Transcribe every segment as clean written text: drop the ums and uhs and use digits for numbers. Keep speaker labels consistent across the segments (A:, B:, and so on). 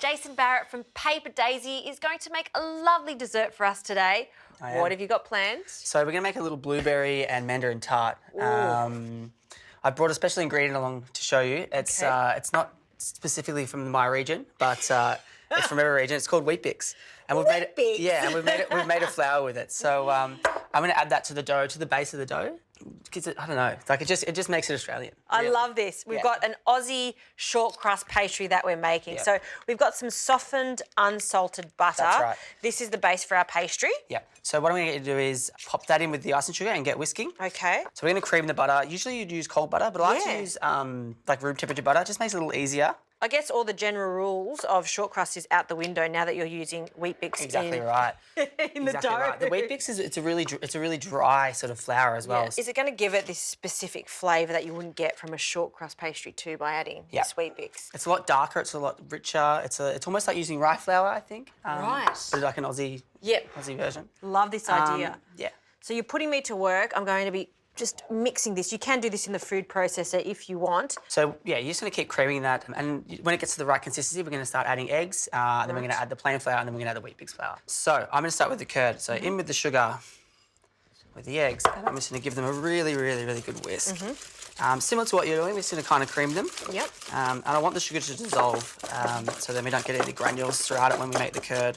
A: Jason Barrett from Paper Daisy is going to make a lovely dessert for us today. What have you got planned?
B: So we're going to make a little blueberry and mandarin tart. I brought a special ingredient along to show you. It's not specifically from my region, but it's from every region. It's called Wheat Bix. And we've made it, yeah, and we've made a flour with it. So I'm going to add that to the dough, to the base of the dough. I don't know, like it just makes it Australian.
A: I love this. We've got an Aussie short crust pastry that we're making. So we've got some softened, unsalted butter.
B: That's right.
A: This is the base for our pastry.
B: Yeah. So what I'm going to get you to do is pop that in with the icing sugar and get whisking.
A: Okay.
B: So we're going to cream the butter. Usually you'd use cold butter, but I like to use like room temperature butter. It just makes it a little easier.
A: I guess all the general rules of short crust is out the window now that you're using Wheat Bix
B: Exactly right.
A: in the dough.
B: Right. The Wheat Bix it's a really dry sort of flour as well.
A: Yeah. Is it going to give it this specific flavour that you wouldn't get from a short crust pastry too by adding this Wheat Bix?
B: It's a lot darker. It's a lot richer. It's almost like using rye flour, I think.
A: Right.
B: But like an Aussie version.
A: Love this idea.
B: Yeah.
A: So you're putting me to work. I'm going to be just mixing this. You can do this in the food processor if you want.
B: So, yeah, you're just going to keep creaming that. And when it gets to the right consistency, we're going to start adding eggs. Then we're going to add the plain flour, and then we're going to add the Wheat Bix flour. So I'm going to start with the curd. So in with the sugar, with the eggs, and I'm just going to give them a really, really, really good whisk. Similar to what you're doing, we're just going to kind of cream them.
A: Yep.
B: And I want the sugar to dissolve so then we don't get any granules throughout it when we make the curd.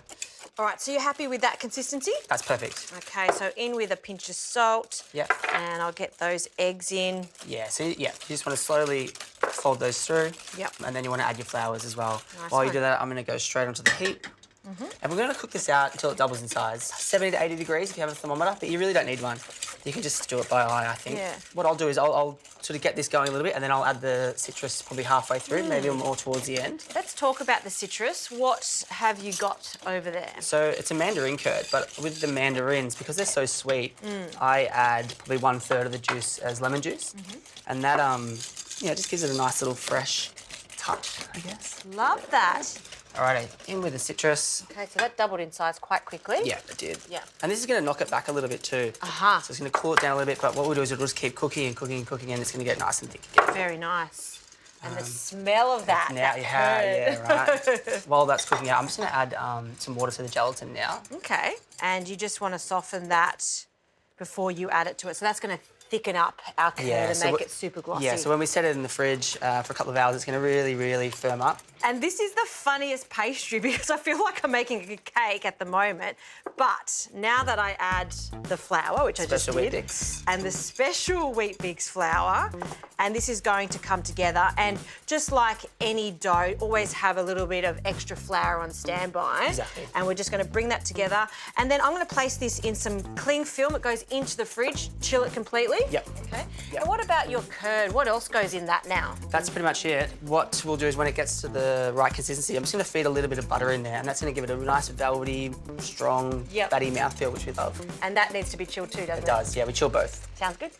A: All right, so you're happy with that consistency?
B: That's perfect.
A: Okay, so in with a pinch of salt.
B: Yep.
A: And I'll get those eggs in.
B: Yeah, so you just want to slowly fold those through.
A: Yep.
B: And then you want to add your flours as well.
A: Nice
B: While you
A: one.
B: do that, I'm going to go straight onto the heat. And we're going to cook this out until it doubles in size. 70 to 80 degrees if you have a thermometer, but you really don't need one. You can just do it by eye, I think.
A: Yeah.
B: What I'll do is I'll sort of get this going a little bit and then I'll add the citrus probably halfway through, maybe more towards the end.
A: Let's talk about the citrus. What have you got over there?
B: So it's a mandarin curd, but with the mandarins, because they're so sweet, I add probably 1/3 of the juice as lemon juice. And that, just gives it a nice little fresh touch, I guess.
A: Love that.
B: Alrighty, in with the citrus.
A: Okay, so that doubled in size quite quickly.
B: Yeah, it did.
A: Yeah.
B: And this is going to knock it back a little bit too. So it's going to cool it down a little bit, but what we'll do is we'll just keep cooking and cooking and cooking, and it's going to get nice and thick again.
A: Very nice. And the smell of that.
B: Now, right. While that's cooking out, I'm just going to add some water to the gelatin now.
A: Okay. And you just want to soften that before you add it to it. So that's going to thicken up our curd and make it super glossy.
B: Yeah, so when we set it in the fridge for a couple of hours, it's going to really, really firm up.
A: And this is the funniest pastry because I feel like I'm making a cake at the moment. But now that I add the flour, which I just did,
B: Wheat Bix.
A: and the special Wheat Bix flour, and this is going to come together. And just like any dough, always have a little bit of extra flour on standby.
B: Exactly.
A: And we're just going to bring that together. And then I'm going to place this in some cling film. It goes into the fridge, chill it completely.
B: Yep.
A: Okay.
B: Yep.
A: And what about your curd? What else goes in that now?
B: That's pretty much it. What we'll do is when it gets to the right consistency, I'm just going to feed a little bit of butter in there, and that's going to give it a nice velvety, strong, fatty mouthfeel, which we love.
A: And that needs to be chilled too, doesn't it?
B: It does, yeah, we chill both.
A: Sounds good.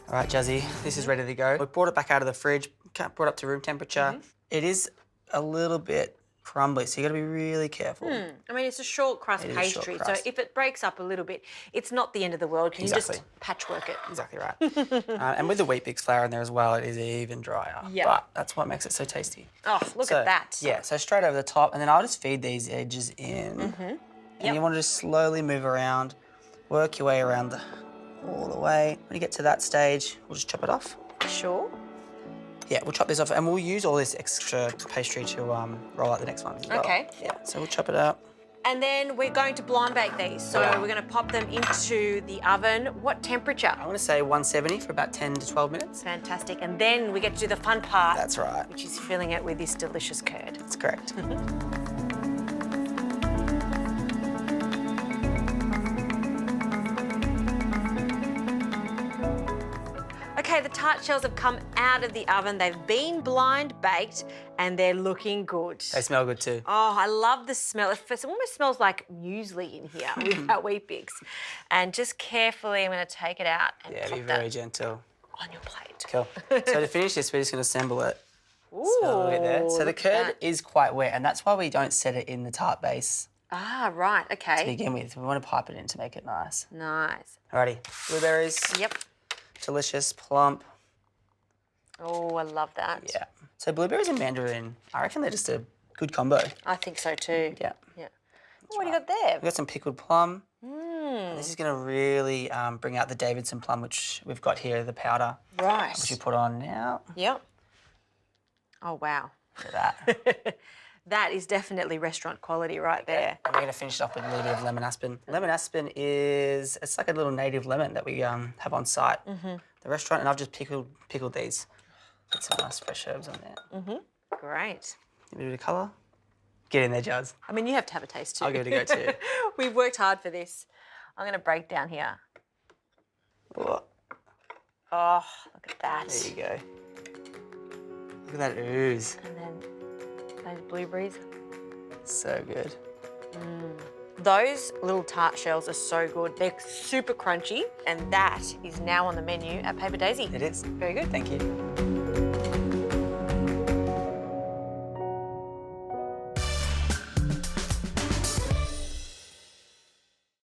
B: All right, Jazzy, this is ready to go. We brought it back out of the fridge, brought it up to room temperature. It is a little bit crumbly, so you got to be really careful.
A: I mean, it's a short crust pastry, so if it breaks up a little bit, it's not the end of the world. Can you just patchwork it?
B: Exactly right. And with the Wheat Bix flour in there as well, it is even drier.
A: Yeah.
B: But that's what makes it so tasty.
A: Oh, look at that.
B: Yeah, so straight over the top, and then I'll just feed these edges in. And you want to just slowly move around, work your way around all the way. When you get to that stage, we'll just chop it off.
A: Sure.
B: Yeah, we'll chop this off, and we'll use all this extra pastry to roll out the next one as well.
A: Okay.
B: Yeah, so we'll chop it up.
A: And then we're going to blind bake these. So we're going to pop them into the oven. What temperature?
B: I want to say 170 for about 10 to 12 minutes.
A: Fantastic. And then we get to do the fun part.
B: That's right.
A: Which is filling it with this delicious curd.
B: That's correct.
A: Okay, the tart shells have come out of the oven. They've been blind baked and they're looking good.
B: They smell good too.
A: Oh, I love the smell. It almost smells like muesli in here with our Wheat Bix. And just carefully, I'm going to take it out and
B: Yeah,
A: pop
B: be very
A: that
B: gentle.
A: on your plate.
B: Cool. So to finish this, we're just going to assemble it.
A: Ooh,
B: Smell a little bit there. So the
A: look at
B: curd
A: that.
B: is quite wet, and that's why we don't set it in the tart base
A: Ah, right,
B: to
A: okay.
B: begin with. We want to pipe it in to make it nice.
A: Nice.
B: Alrighty, blueberries.
A: Yep.
B: Delicious, plump.
A: Oh, I love that.
B: Yeah. So blueberries and mandarin, I reckon they're just a good combo.
A: I think so too.
B: Yeah.
A: Yeah. What do you got there?
B: We've got some pickled plum. And this is going to really bring out the Davidson plum, which we've got here, the powder,
A: Right.
B: which we put on now.
A: Yep. Oh, wow.
B: Look at that.
A: That is definitely restaurant quality right there.
B: And we're going to finish it off with a little bit of lemon aspen. Lemon aspen is, it's like a little native lemon that we have on site. The restaurant, and I've just pickled these. Put some nice fresh herbs on there.
A: Great.
B: A bit of colour. Get in there, Jazz.
A: I mean, you have to have a taste too.
B: I'll give it a go too.
A: We've worked hard for this. I'm going to break down here.
B: Oh,
A: Oh, look at that.
B: there you go. Look at that ooze.
A: And then those blueberries.
B: So good.
A: Those little tart shells are so good. They're super crunchy, and that is now on the menu at Paper Daisy.
B: It is.
A: Very good.
B: Thank you.